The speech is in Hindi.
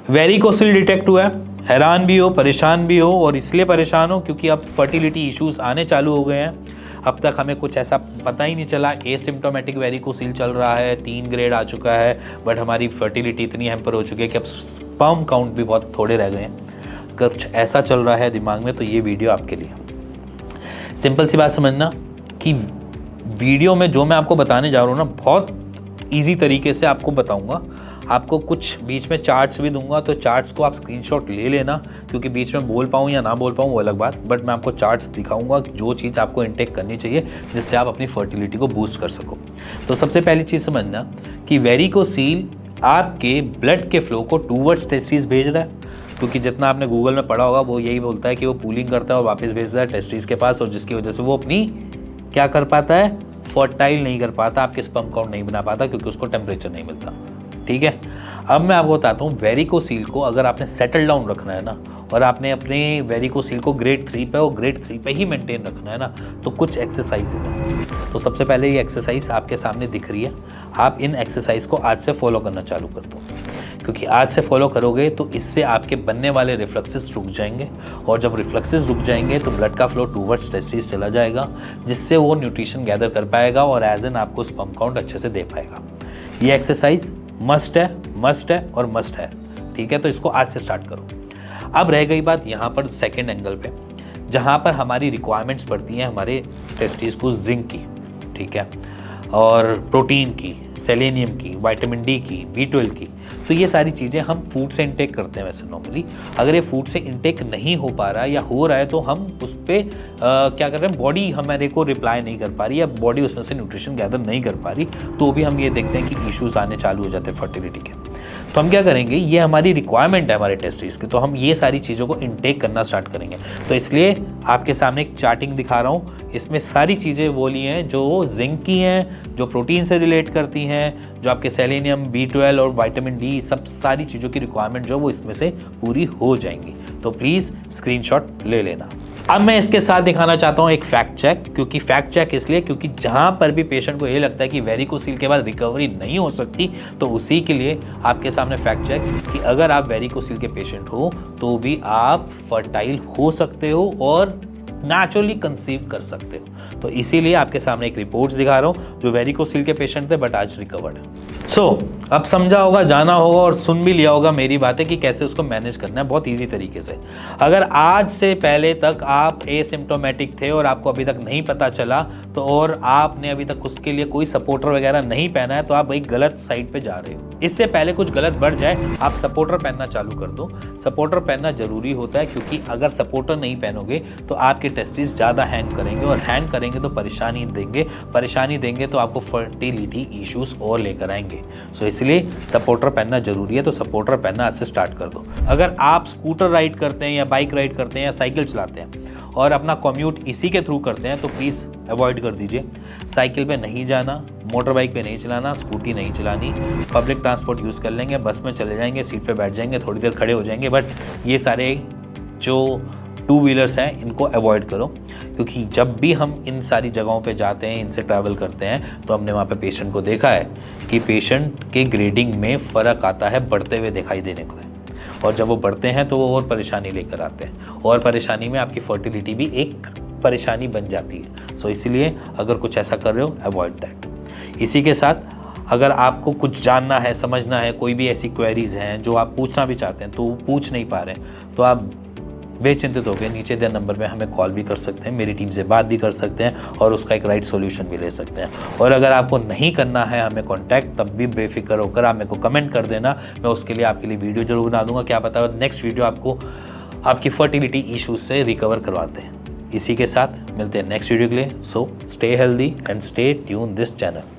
वेरिकोसिल डिटेक्ट हुआ है, हैरान भी हो, परेशान भी हो, और इसलिए परेशान हो क्योंकि अब फर्टिलिटी इश्यूज आने चालू हो गए हैं। अब तक हमें कुछ ऐसा पता ही नहीं चला, एसिम्प्टोमेटिक वेरिकोसिल चल रहा है, 3 ग्रेड आ चुका है, बट हमारी फर्टिलिटी इतनी हैम्पर हो चुकी है कि अब स्पर्म काउंट भी बहुत थोड़े रह गए हैं। कुछ ऐसा चल रहा है दिमाग में तो ये वीडियो आपके लिए। सिंपल सी बात समझना कि वीडियो में जो मैं आपको बताने जा रहा हूँ ना, बहुत ईजी तरीके से आपको बताऊँगा। आपको कुछ बीच में चार्ट्स भी दूंगा, तो चार्ट्स को आप स्क्रीनशॉट ले लेना, क्योंकि बीच में बोल पाऊँ या ना बोल पाऊँ वो अलग बात, बट मैं आपको चार्ट्स दिखाऊंगा जो चीज़ आपको इंटेक करनी चाहिए जिससे आप अपनी फर्टिलिटी को बूस्ट कर सको। तो सबसे पहली चीज़ समझना कि वेरिकोसील आपके ब्लड के फ्लो को टूवर्ड्स टेस्टिस भेज रहा है, क्योंकि जितना आपने गूगल में पढ़ा होगा वो यही बोलता है कि वो पूलिंग करता है और वापस भेजता है टेस्टिस के पास, और जिसकी वजह से वो अपनी क्या कर पाता है, फर्टाइल नहीं कर पाता, आपके स्पर्म काउंट नहीं बना पाता, क्योंकि उसको टेम्परेचर नहीं मिलता। ठीक है, अब मैं आपको बताता हूँ वेरिकोसील को अगर आपने सेटल डाउन रखना है ना, और आपने अपने वेरिकोसील को ग्रेड 3 पे और ग्रेड 3 पे ही मेंटेन रखना है ना, तो कुछ एक्सरसाइजेज हैं। तो सबसे पहले ये एक्सरसाइज आपके सामने दिख रही है, आप इन एक्सरसाइज को आज से फॉलो करना चालू कर दो, क्योंकि आज से फॉलो करोगे तो इससे आपके बनने वाले रिफ्लक्सेस रुक जाएंगे, और जब रिफ्लक्सेस रुक जाएंगे तो ब्लड का फ्लो टूवर्ड्स टेस्टिस चला जाएगा, जिससे वो न्यूट्रिशन गैदर कर पाएगा और एज एन आपको स्पर्म काउंट अच्छे से दे पाएगा। ये एक्सरसाइज मस्ट है, मस्ट है और मस्ट है। ठीक है, तो इसको आज से स्टार्ट करो। अब रह गई बात यहाँ पर सेकेंड एंगल पे, जहाँ पर हमारी रिक्वायरमेंट्स पड़ती हैं हमारे टेस्टिस को जिंक की, ठीक है, और प्रोटीन की, सेलेनियम की, विटामिन डी की, B12 की। तो ये सारी चीज़ें हम फूड से इंटेक करते हैं वैसे नॉर्मली। अगर ये फूड से इंटेक नहीं हो पा रहा है या हो रहा है तो हम उस पर क्या कर रहे हैं, बॉडी हमारे को रिप्लाई नहीं कर पा रही या बॉडी उसमें से न्यूट्रिशन गैदर नहीं कर पा रही, तो भी हम ये देखते हैं कि इश्यूज आने चालू हो जाते हैं फर्टिलिटी के। तो हम क्या करेंगे, ये हमारी रिक्वायरमेंट है हमारे टेस्टिस की, तो हम ये सारी चीज़ों को इंटेक करना स्टार्ट करेंगे। तो इसलिए आपके सामने एक चार्टिंग दिखा रहा हूँ, इसमें सारी चीज़ें वो ली हैं जो जिंक की हैं, जो प्रोटीन से रिलेट करती हैं, जो आपके सेलेनियम, B12 और विटामिन डी, सब सारी चीज़ों की रिक्वायरमेंट जो वो इसमें से पूरी हो जाएंगी। तो प्लीज़ स्क्रीनशॉट ले लेना। अब मैं इसके साथ दिखाना चाहता हूँ एक फैक्ट चेक, क्योंकि फैक्ट चेक इसलिए क्योंकि जहाँ पर भी पेशेंट को ये लगता है कि वेरिकोसील के बाद रिकवरी नहीं हो सकती, तो उसी के लिए आपके सामने फैक्ट चेक कि अगर आप वेरिकोसील के पेशेंट हो तो भी आप फर्टाइल हो सकते हो और नेचुरली कंसीव कर सकते हो। तो इसीलिए आपके सामने एक रिपोर्ट्स दिखा रहा हूँ जो वेरिकोसील के पेशेंट थे बट आज रिकवर्ड है। अब समझा होगा, जाना होगा और सुन भी लिया होगा मेरी बातें कि कैसे उसको मैनेज करना है बहुत ईजी तरीके से। अगर आज से पहले तक आप एसिम्प्टोमेटिक थे और आपको अभी तक नहीं पता चला तो, और आपने अभी तक उसके लिए कोई सपोर्टर वगैरह नहीं पहना है, तो आप एक गलत साइड पे जा रहे हो। इससे पहले कुछ गलत बढ़ जाए आप सपोर्टर पहनना चालू कर दो। सपोर्टर पहनना जरूरी होता है, क्योंकि अगर सपोर्टर नहीं पहनोगे तो आपके टेस्टिस ज़्यादा हैंग करेंगे, और हैंग करेंगे तो परेशानी देंगे तो आपको फर्टिलिटी इश्यूज और लेकर आएंगे। सो इसलिए सपोर्टर पहनना जरूरी है, तो सपोर्टर पहनना आज से स्टार्ट कर दो। अगर आप स्कूटर राइड करते हैं या बाइक राइड करते हैं या साइकिल चलाते हैं और अपना कम्यूट इसी के थ्रू करते हैं तो प्लीज़ अवॉइड कर दीजिए। साइकिल पे नहीं जाना, मोटर बाइक पे नहीं चलाना, स्कूटी नहीं चलानी, पब्लिक ट्रांसपोर्ट यूज़ कर लेंगे, बस में चले जाएंगे, सीट पे बैठ जाएंगे, थोड़ी देर खड़े हो जाएंगे, बट ये सारे जो 2 व्हीलर्स हैं इनको अवॉइड करो, क्योंकि जब भी हम इन सारी जगहों पे जाते हैं, इनसे ट्रैवल करते हैं, तो हमने वहाँ पे पेशेंट को देखा है कि पेशेंट के ग्रेडिंग में फ़र्क आता है, बढ़ते हुए दिखाई देने को है, और जब वो बढ़ते हैं तो वो और परेशानी लेकर आते हैं, और परेशानी में आपकी फर्टिलिटी भी एक परेशानी बन जाती है। सो इसीलिए अगर कुछ ऐसा कर रहे हो अवॉइड दैट। इसी के साथ अगर आपको कुछ जानना है, समझना है, कोई भी ऐसी क्वेरीज हैं जो आप पूछना भी चाहते हैं तो पूछ नहीं पा रहे, तो आप बेचिंतित होकर नीचे दिए नंबर पे हमें कॉल भी कर सकते हैं, मेरी टीम से बात भी कर सकते हैं और उसका एक राइट सॉल्यूशन भी ले सकते हैं। और अगर आपको नहीं करना है हमें कांटेक्ट, तब भी बेफिक्र होकर आप मेरे को कमेंट कर देना, मैं उसके लिए आपके लिए वीडियो जरूर बना दूंगा। क्या पता नेक्स्ट वीडियो आपको आपकी फर्टिलिटी इश्यूज से रिकवर करवाते हैं। इसी के साथ मिलते हैं नेक्स्ट वीडियो के लिए। So stay healthy and stay tune this channel.